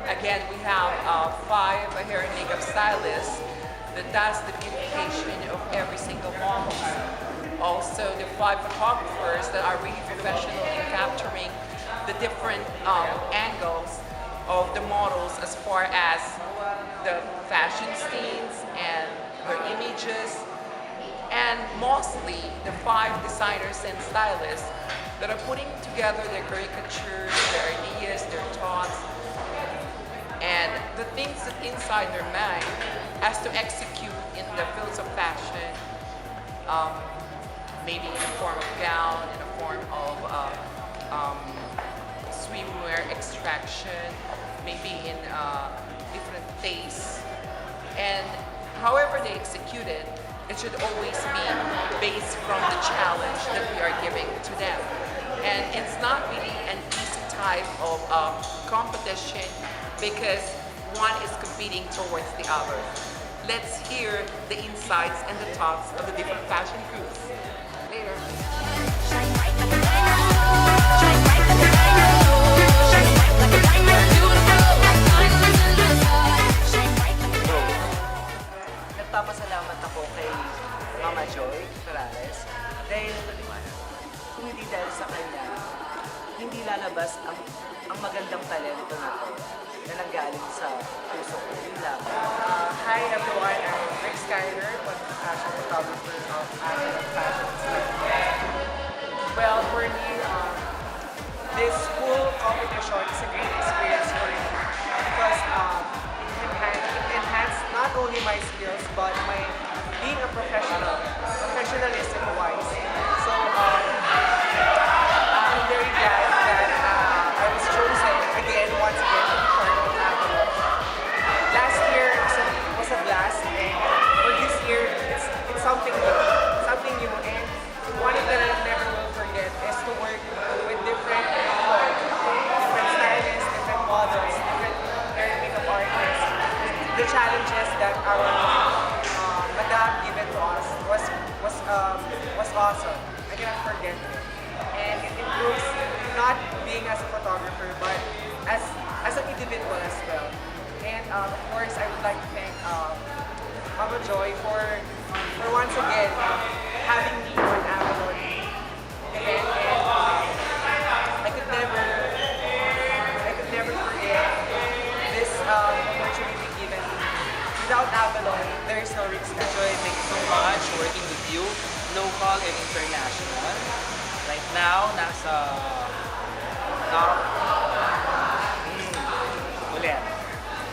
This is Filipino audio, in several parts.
Again, we have five hair and makeup stylists that does the beautification of every single model. Also, the five photographers that are really professional in capturing the different angles of the models as far as the fashion scenes and their images, and mostly the five designers and stylists that are putting together their caricatures, their ideas, their thoughts, and the things that inside their mind as to execute in the fields of fashion, maybe in a form of gown, in a form of swimwear extraction, maybe in different tastes. And however they execute it, it should always be based from the challenge that we are giving to them. And it's not really an easy type of competition because one is competing towards the other. Let's hear the insights and the thoughts of the different fashion crews. Later. Shine bright like a diamond. Shine bright like a diamond. Shine bright like a diamond. Beautiful like diamonds in the sky. Shine bright like a diamond. Nagpapasalamat ako kay Mama Joy Perales dahil kung hindi dahil sa kanya, hindi lalabas ang magandang talento na to na nanggaling sa puso ko. Yun lang. Hi everyone, I'm Rick Skyler, fashion photographer of Anna Fashion Style. Well, for me, this whole competition is a great experience for me because it enhanced not only my skills but my being a professionalism wise. So I'm very glad that I was chosen again, once again, to be part of Avalon. Last year was a blast, and for this year, it's something new, and one thing that I never will forget is to work with different people, different stylists, different models, different hair and makeup artists. The challenges that our madam given to us was awesome. I cannot forget it, and it improves not being as a photographer, but as an individual as well. And of course, I would like to thank Mama Joy for once again having me on Avalon again. And I could never forget this opportunity given to me. Without Avalon, there is no Rick Skyler. Joy, thank you so much working with you, local and international. Right now, nasa top... ulit.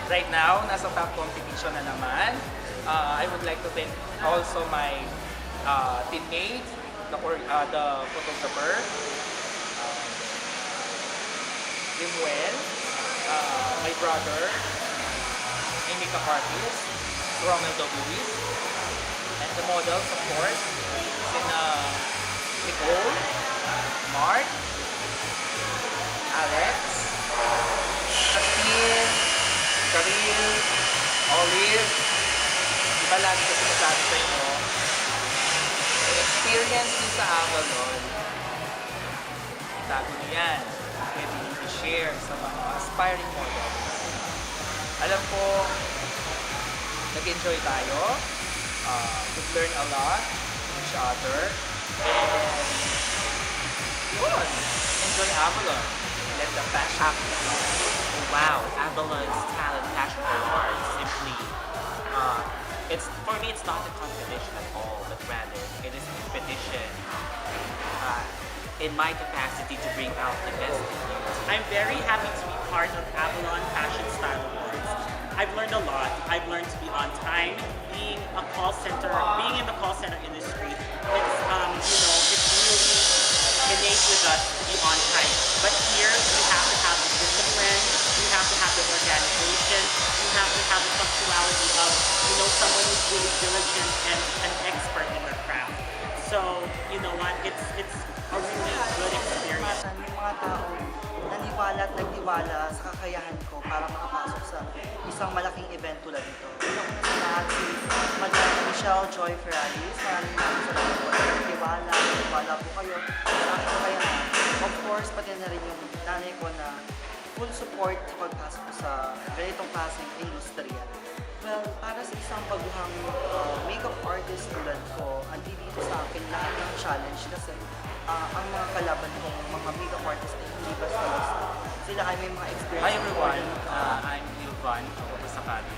Right now, nasa top competition na naman. I would like to thank also my teammate, the photographer, Limuel, my brother, my makeup artist, Rommel Luis, and the models, of course, in Nicole, Mark, Alex, Christine, Karil, Olive. Diba lagi ko sinasabi sa inyo, yung experience nyo sa Avalon, tago nyo yan. Pwede nyo i-share sa mga aspiring models. Alam ko, nag-enjoy tayo. We've learned a lot from each other. And yun, enjoy Avalon. Let the fashion happen. Wow, Avalon's Talent Fashion Awards simply, for me it's not a competition at all, but rather it is a competition in my capacity to bring out the best in you. I'm very happy to be part of Avalon Fashion Style Awards. I've learned a lot. I've learned to be on time. Being in the call center industry, it's really innate with us to be on time. But here, we have to have the discipline, we have to have the organization, we have to have the punctuality of, someone who's really diligent and an expert in their craft. So, you know what, it's a really good experience. Yung mga tao naniwala at nagtiwala sa kakayahan ko para makapasok sa isang malaking event tulad ito. Una sa lahat si Madam Michelle Joy Ferraris. Maraming salamat po. Nagtiwala po kayo sa aking kakayahan. Of course, pati na rin yung nanay ko na full support sa pagpasok ko sa ganitong klaseng industriya. Well, para sa isang baguhang makeup artist tulad ko, hindi dito sa akin lahat ng challenge kasi ang mga kalaban kong mga makeup artist ay hindi basta-basta. Sila ay may mga experience. Hi everyone, I'm Ilvan Sakali.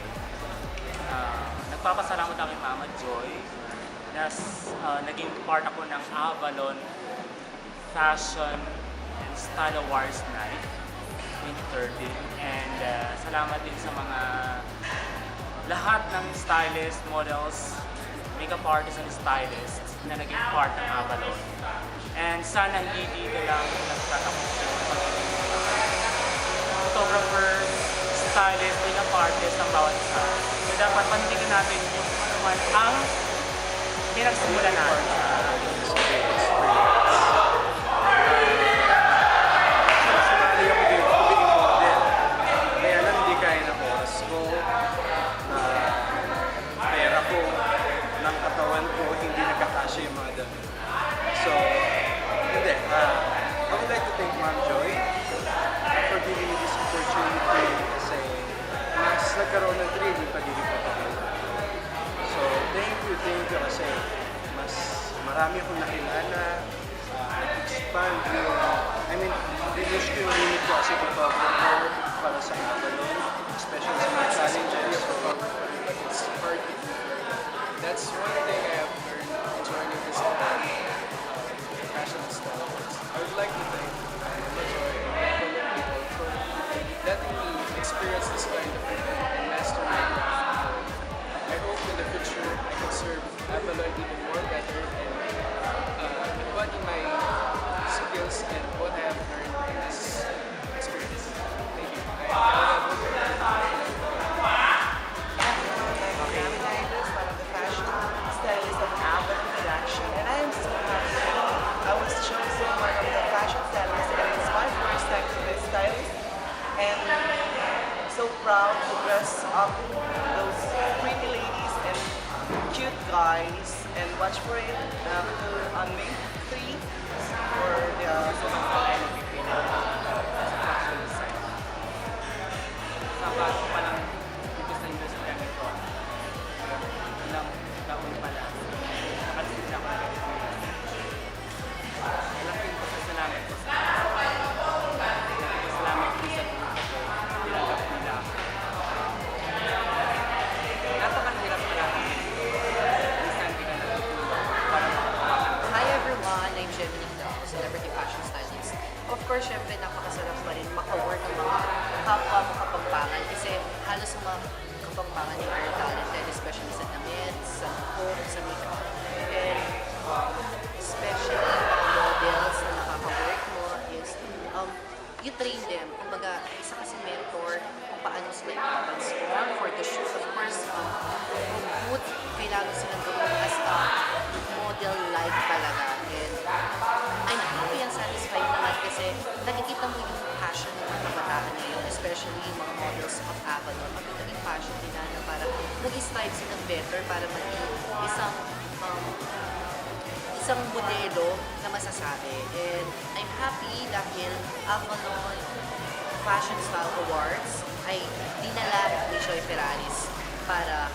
Nagpapasalamat ako kay Mama Joy na naging part ako ng Avalon Fashion and Style Awards Night 2013. And salamat din sa mga lahat ng stylists, models, makeup artists and stylists na naging part ng Avalon. And sana hindi dito lang nagtatapos ng pagiging photographer, stylist, makeup artist ang bawat isa. So dapat pantigin natin kung ano man ang pinagsimulan natin. Sumali ako dito, being model. Kaya lang hindi kaya ng oras ko, na pera ko, ng katawan ko, hindi nagkakasya yung mga damit. So, hindi. I would like to thank Ma'am Joy for giving me this opportunity kasi mas nagkaroon ng training pagiging photographer. So, thank you kasi mas marami akong nakilala, nag-expand yung, reduce ko yung limit ko as a photographer para sa Avalon, especially sa mga challenges. So, It's hard to do. That's one thing I have learned joining this fashion style. I would like to thank Mama Joy and fellow people for letting me experience this kind of event and master my craft. I hope in the future I can serve Avalon even more better and embody my skills and what I have learned in this experience. Thank you. One of the fashion stylists of Avalon Production, and I am so happy I was chosen one of the fashion stylists, and it's my first time to be a stylist, and so proud to dress up those pretty ladies and cute guys, and watch for it on May 3 for the Sa bago pa lang dito sa industriya nito, ilang taon pa lang, nakasin ako ng experience. Malaking pasasalamat ko sa salamat din sa grupo ko, tinanggap nila. Napakahirap pala. Minsan di ka natutulog para makapawakan. Hi everyone, I'm Gemini Daw, celebrity fashion stylist. Of course, syempre napakasarap pa rin maka-work ng mga kapwa mo Kapampangan kasi halos sa mga Kapampangan yung very talented, especially sa damit, sa cook, sa makeup. And especially mga models na nakaka-work mo is you train them. Kumbaga, isa kasi mentor kung paano sila i-transform for the shoes. Of course, good, kailangan silang gawin as a model-like talaga. And I'm happy and satisfied naman kasi nakikita mo yung passion ng mga kabataan ngayon, especially yung mga models of Avalon. Makita yung passion nila na para nag-strive silang better para maging isang modelo na masasabi. And I'm happy dahil Avalon Fashion Style Awards ay dinala ni Joy Ferraris para